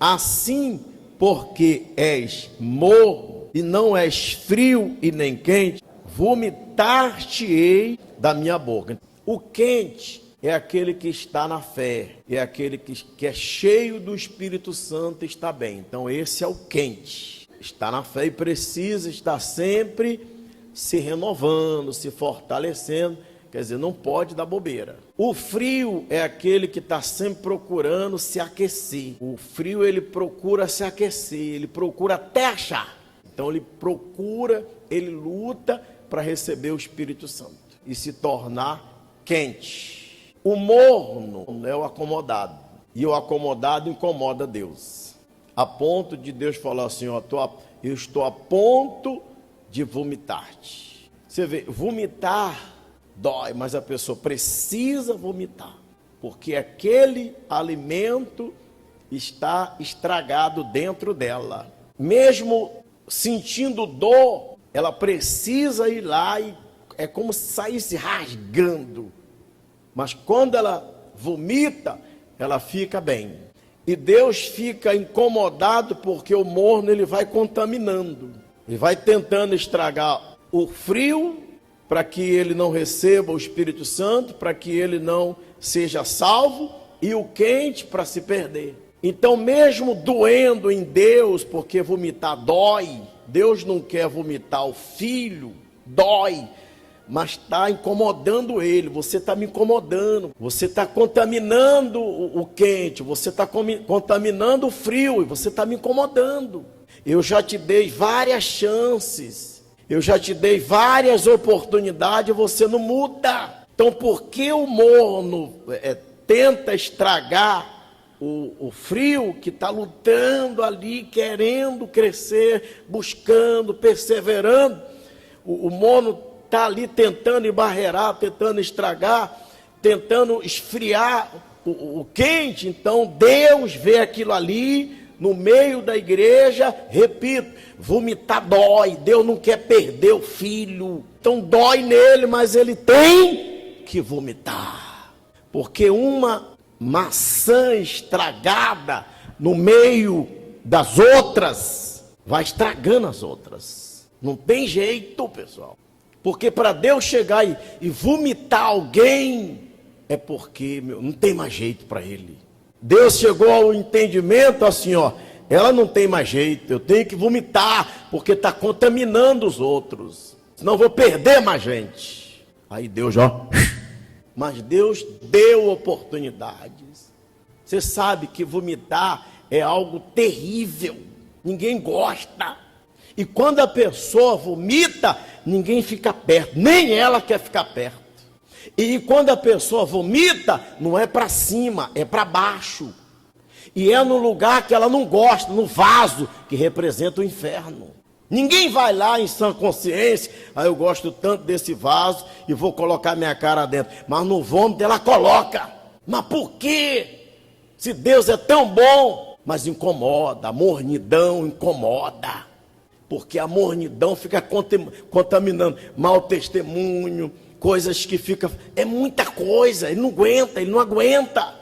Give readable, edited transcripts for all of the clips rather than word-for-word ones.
assim, porque és morno e não és frio e nem quente, vomitar-te-ei da minha boca. O quente é aquele que está na fé, é aquele que é cheio do Espírito Santo e está bem. Então esse é o quente, está na fé e precisa estar sempre se renovando, se fortalecendo, quer dizer, não pode dar bobeira. O frio é aquele que está sempre procurando se aquecer. O frio, ele procura se aquecer, ele procura até achar. Então ele procura, ele luta para receber o Espírito Santo e se tornar quente. O morno é o acomodado, e o acomodado incomoda Deus, a ponto de Deus falar assim, ó, eu estou a ponto de vomitar-te. Você vê, vomitar dói, mas a pessoa precisa vomitar, porque aquele alimento está estragado dentro dela. Mesmo sentindo dor, ela precisa ir lá e é como se saísse rasgando. Mas quando ela vomita, ela fica bem. E Deus fica incomodado porque o morno ele vai contaminando. Ele vai tentando estragar o frio para que ele não receba o Espírito Santo, para que ele não seja salvo, e o quente para se perder. Então, mesmo doendo em Deus, porque vomitar dói, Deus não quer vomitar o filho, dói, mas está incomodando ele. Você está me incomodando, você está contaminando o quente, você está contaminando o frio, e você está me incomodando. Eu já te dei várias chances, eu já te dei várias oportunidades, você não muda. Então, por que o morno tenta estragar o frio que está lutando ali, querendo crescer, buscando, perseverando? O morno está ali tentando embarrear, tentando estragar, tentando esfriar o quente. Então Deus vê aquilo ali no meio da igreja, repito, vomitar dói, Deus não quer perder o filho, então dói nele, mas ele tem que vomitar, porque uma maçã estragada no meio das outras vai estragando as outras. Não tem jeito, pessoal. Porque para Deus chegar e vomitar alguém, é porque não tem mais jeito para ele. Deus chegou ao entendimento assim, ó, ela não tem mais jeito, eu tenho que vomitar, porque está contaminando os outros, senão vou perder mais gente. Aí Deus, ó, mas Deus deu oportunidades. Você sabe que vomitar é algo terrível, ninguém gosta. E quando a pessoa vomita, ninguém fica perto, nem ela quer ficar perto. E quando a pessoa vomita, não é para cima, é para baixo. E é no lugar que ela não gosta, no vaso, que representa o inferno. Ninguém vai lá em sã consciência, eu gosto tanto desse vaso e vou colocar minha cara dentro. Mas no vômito ela coloca. Mas por quê? Se Deus é tão bom, mas incomoda, a mornidão incomoda. Porque a mornidão fica contaminando mau testemunho, coisas que ficam... É muita coisa, ele não aguenta.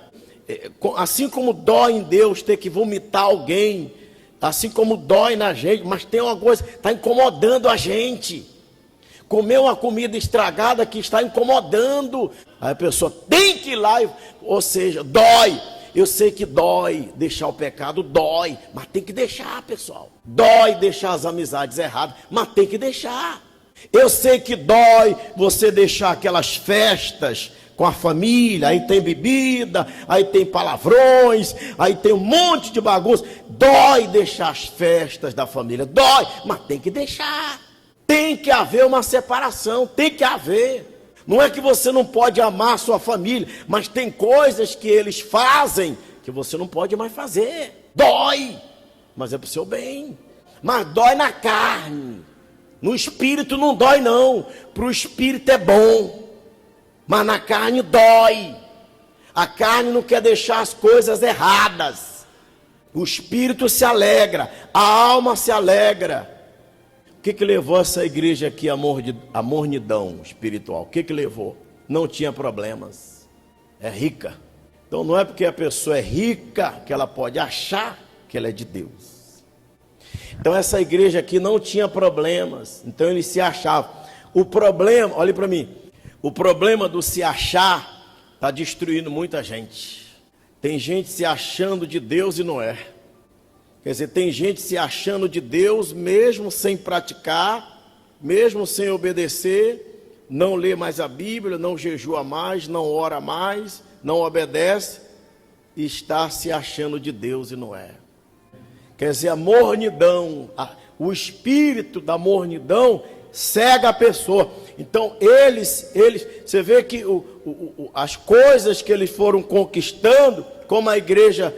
Assim como dói em Deus ter que vomitar alguém, assim como dói na gente, mas tem uma coisa, está incomodando a gente. Comer uma comida estragada que está incomodando. Aí a pessoa tem que ir lá, ou seja, dói. Eu sei que dói deixar o pecado, dói, mas tem que deixar, pessoal. Dói deixar as amizades erradas, mas tem que deixar. Eu sei que dói você deixar aquelas festas com a família, aí tem bebida, aí tem palavrões, aí tem um monte de bagunça. Dói deixar as festas da família, dói, mas tem que deixar. Tem que haver uma separação, tem que haver. Não é que você não pode amar a sua família, mas tem coisas que eles fazem que você não pode mais fazer. Dói, mas é para o seu bem. Mas dói na carne. No espírito não dói não. Para o espírito é bom. Mas na carne dói. A carne não quer deixar as coisas erradas. O espírito se alegra. A alma se alegra. O que levou essa igreja aqui à mornidão espiritual? O que levou? Não tinha problemas. É rica. Então não é porque a pessoa é rica que ela pode achar que ela é de Deus. Então essa igreja aqui não tinha problemas, então eles se achavam. O problema, olhe para mim, o problema do se achar está destruindo muita gente. Tem gente se achando de Deus e não é. Quer dizer, tem gente se achando de Deus mesmo sem praticar, mesmo sem obedecer, não lê mais a Bíblia, não jejua mais, não ora mais, não obedece, e está se achando de Deus e não é. Quer dizer, a mornidão, o espírito da mornidão cega a pessoa. Então eles você vê que as coisas que eles foram conquistando, como a igreja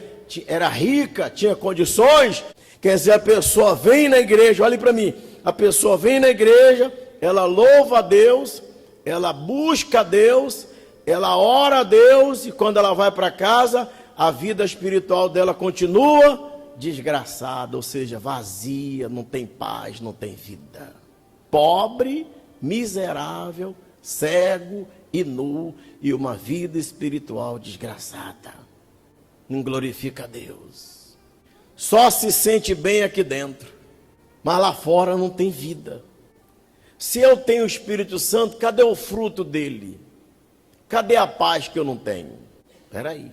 era rica, tinha condições, quer dizer, a pessoa vem na igreja, olhe para mim, a pessoa vem na igreja, ela louva a Deus, ela busca a Deus, ela ora a Deus, e quando ela vai para casa, a vida espiritual dela continua desgraçada, ou seja, vazia, não tem paz, não tem vida. Pobre, miserável, cego e nu, e uma vida espiritual desgraçada. Não glorifica a Deus. Só se sente bem aqui dentro, mas lá fora não tem vida. Se eu tenho o Espírito Santo, cadê o fruto dele? Cadê a paz que eu não tenho? Espera aí,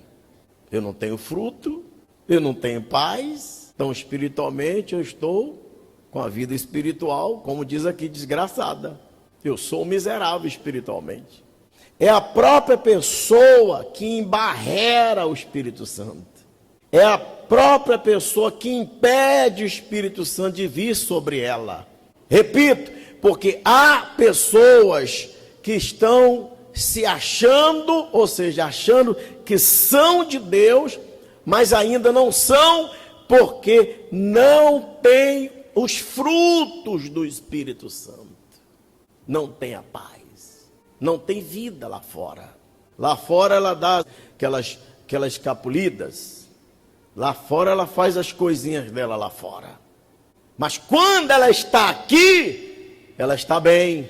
eu não tenho fruto, eu não tenho paz, então espiritualmente eu estou com a vida espiritual, como diz aqui, desgraçada. Eu sou um miserável espiritualmente. É a própria pessoa que embarrera o Espírito Santo. É a própria pessoa que impede o Espírito Santo de vir sobre ela. Repito, porque há pessoas que estão se achando, ou seja, achando que são de Deus, mas ainda não são, porque não têm os frutos do Espírito Santo. Não tem a paz, não tem vida lá fora. Lá fora ela dá aquelas escapulidas, lá fora ela faz as coisinhas dela lá fora. Mas quando ela está aqui, ela está bem,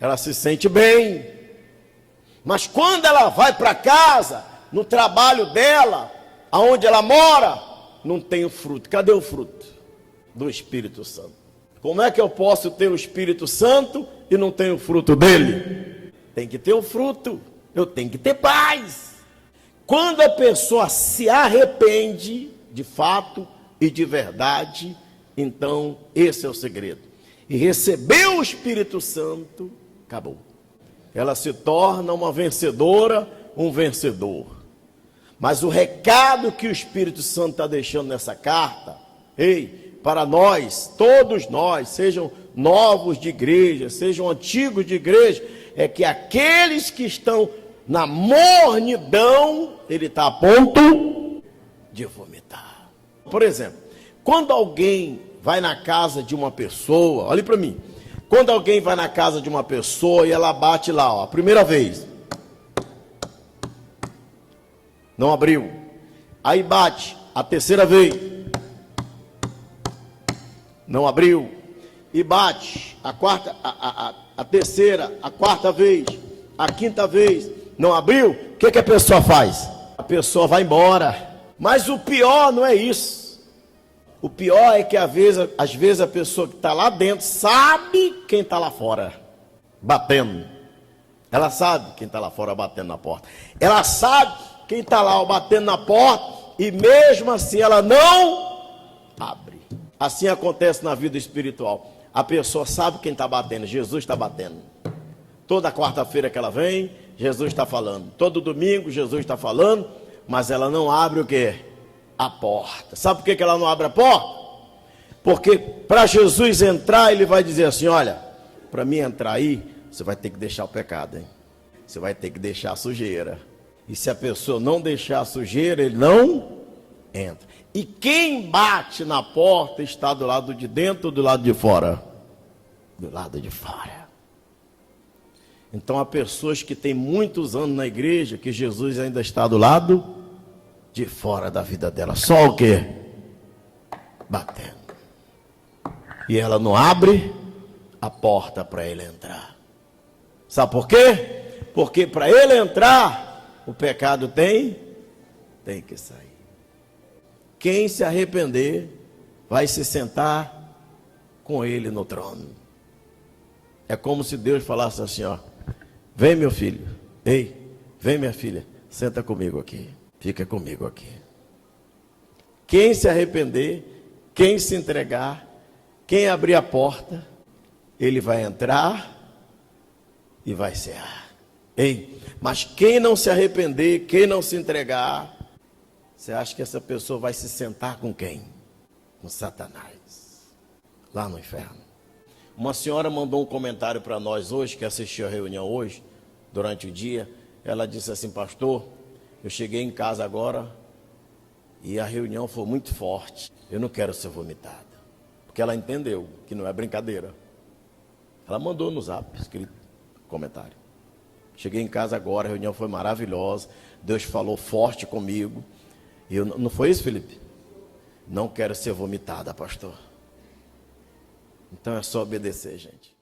ela se sente bem. Mas quando ela vai para casa, no trabalho dela, aonde ela mora, não tem o fruto. Cadê o fruto do Espírito Santo? Como é que eu posso ter o Espírito Santo e não tenho o fruto dele? Tem que ter o fruto, eu tenho que ter paz. Quando a pessoa se arrepende, de fato e de verdade, então esse é o segredo. E recebeu o Espírito Santo, acabou. Ela se torna uma vencedora, um vencedor. Mas o recado que o Espírito Santo está deixando nessa carta, para nós, todos nós, sejam novos de igreja, sejam antigos de igreja, é que aqueles que estão na mornidão, ele está a ponto de vomitar. Por exemplo, quando alguém vai na casa de uma pessoa, olhe para mim, quando alguém vai na casa de uma pessoa e ela bate lá, ó, a primeira vez, não abriu, aí bate a terceira vez, não abriu, e bate a quarta, a terceira, a quarta vez, a quinta vez, não abriu, o que a pessoa faz? A pessoa vai embora. Mas o pior não é isso. O pior é que às vezes a pessoa que está lá dentro sabe quem está lá fora batendo. Ela sabe quem está lá fora batendo na porta. Ela sabe quem está lá batendo na porta e mesmo assim ela não abre. Assim acontece na vida espiritual. A pessoa sabe quem está batendo. Jesus está batendo. Toda quarta-feira que ela vem, Jesus está falando. Todo domingo, Jesus está falando. Mas ela não abre o quê? A porta. Sabe por que ela não abre a porta? Porque para Jesus entrar, ele vai dizer assim, olha, para mim entrar aí, você vai ter que deixar o pecado, hein? Você vai ter que deixar a sujeira. E se a pessoa não deixar a sujeira, ele não entra. E quem bate na porta está do lado de dentro ou do lado de fora? Do lado de fora. Então há pessoas que têm muitos anos na igreja que Jesus ainda está do lado de fora da vida dela. Só o quê? Batendo. E ela não abre a porta para ele entrar. Sabe por quê? Porque para ele entrar, o pecado tem que sair. quem se arrepender vai se sentar com ele no trono. É como se Deus falasse assim, ó: vem meu filho, ei, vem minha filha, senta comigo aqui, fica comigo aqui. Quem se arrepender, quem se entregar, quem abrir a porta, ele vai entrar e vai cear. Ei, mas quem não se arrepender, quem não se entregar, você acha que essa pessoa vai se sentar com quem? Com Satanás, lá no inferno. Uma senhora mandou um comentário para nós hoje, que assistiu a reunião hoje, durante o dia. Ela disse assim: pastor, eu cheguei em casa agora e a reunião foi muito forte, eu não quero ser vomitada. Porque ela entendeu que não é brincadeira. Ela mandou no zap, escrito, comentário. Cheguei em casa agora, a reunião foi maravilhosa, Deus falou forte comigo. E não foi isso, Felipe? Não quero ser vomitada, pastor. Então é só obedecer, gente.